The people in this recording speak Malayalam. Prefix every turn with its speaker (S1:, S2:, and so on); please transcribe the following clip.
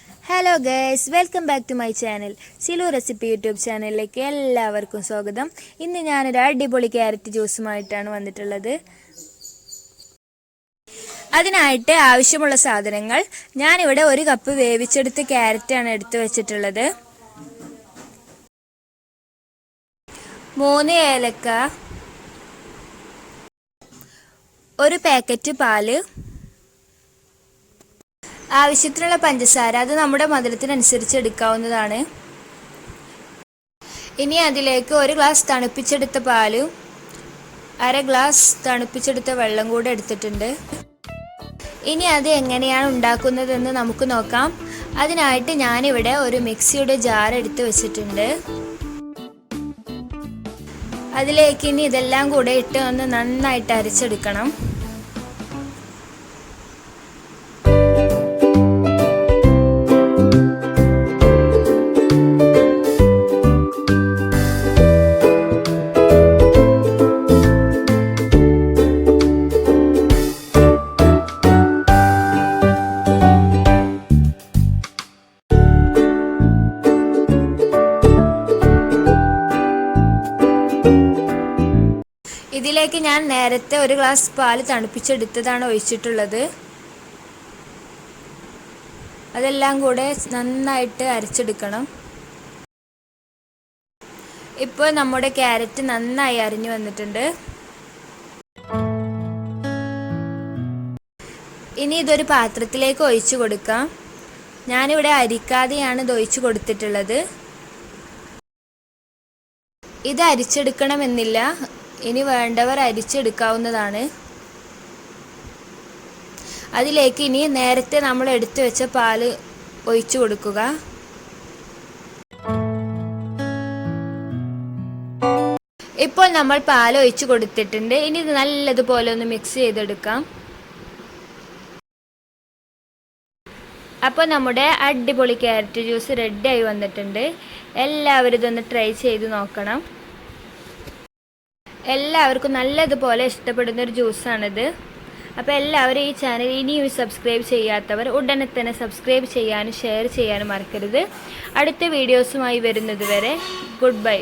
S1: Hello guys, welcome back to my channel. Silu recipe YouTube ചാനലിലേക്ക് എല്ലാവർക്കും സ്വാഗതം. ഇന്ന് ഞാനൊരു അടിപൊളി ക്യാരറ്റ് ജ്യൂസുമായിട്ടാണ് വന്നിട്ടുള്ളത്. അതിനായിട്ട് ആവശ്യമുള്ള സാധനങ്ങൾ, ഞാനിവിടെ 1 കപ്പ് വേവിച്ചെടുത്ത ക്യാരറ്റാണ് എടുത്തു വെച്ചിട്ടുള്ളത്. 3 ഏലക്ക, 1 പാക്കറ്റ് പാല്, ആവശ്യത്തിനുള്ള പഞ്ചസാര, അത് നമ്മുടെ മധുരത്തിനനുസരിച്ച് എടുക്കാവുന്നതാണ്. ഇനി അതിലേക്ക് 1 ഗ്ലാസ് തണുപ്പിച്ചെടുത്ത പാലും 1/2 ഗ്ലാസ് തണുപ്പിച്ചെടുത്ത വെള്ളം കൂടെ എടുത്തിട്ടുണ്ട്. ഇനി അത് എങ്ങനെയാണ് ഉണ്ടാക്കുന്നതെന്ന് നമുക്ക് നോക്കാം. അതിനായിട്ട് ഞാനിവിടെ ഒരു മിക്സിയുടെ ജാർ എടുത്ത് വെച്ചിട്ടുണ്ട്. അതിലേക്ക് ഇനി ഇതെല്ലാം കൂടെ ഇട്ട് ഒന്ന് നന്നായിട്ട് അരച്ചെടുക്കണം. ഇതിലേക്ക് ഞാൻ നേരത്തെ 1 ഗ്ലാസ് പാല് തണുപ്പിച്ചെടുത്തതാണ് ഒഴിച്ചിട്ടുള്ളത്. അതെല്ലാം കൂടെ നന്നായിട്ട് അരച്ചെടുക്കണം. ഇപ്പോൾ നമ്മുടെ ക്യാരറ്റ് നന്നായി അരിഞ്ഞു വന്നിട്ടുണ്ട്. ഇനി ഇതൊരു പാത്രത്തിലേക്ക് ഒഴിച്ചു കൊടുക്കാം. ഞാനിവിടെ അരിക്കാതെയാണ് ഇത് ഒഴിച്ചു കൊടുത്തിട്ടുള്ളത്. ഇത് അരിച്ചെടുക്കണമെന്നില്ല, ഇനി വേണ്ടവർ അരിച്ചെടുക്കാവുന്നതാണ്. അതിലേക്ക് ഇനി നേരത്തെ നമ്മൾ എടുത്തു വെച്ച പാല് ഒഴിച്ചു കൊടുക്കുക. ഇപ്പോൾ നമ്മൾ പാൽ ഒഴിച്ചു കൊടുത്തിട്ടുണ്ട്. ഇനി ഇത് നല്ലതുപോലെ ഒന്ന് മിക്സ് ചെയ്തെടുക്കാം. അപ്പോൾ നമ്മുടെ അടിപൊളി ക്യാരറ്റ് ജ്യൂസ് റെഡിയായി വന്നിട്ടുണ്ട്. എല്ലാവരും ഇതൊന്ന് ട്രൈ ചെയ്ത് നോക്കണം. എല്ലാവർക്കും നല്ലതുപോലെ ഇഷ്ടപ്പെടുന്നൊരു ജ്യൂസാണിത്. അപ്പോൾ എല്ലാവരും ഈ ചാനൽ ഇനിയും സബ്സ്ക്രൈബ് ചെയ്യാത്തവർ ഉടനെ തന്നെ സബ്സ്ക്രൈബ് ചെയ്യാനും ഷെയർ ചെയ്യാനും മറക്കരുത്. അടുത്ത വീഡിയോസുമായി വരുന്നത് വരെ ഗുഡ് ബൈ.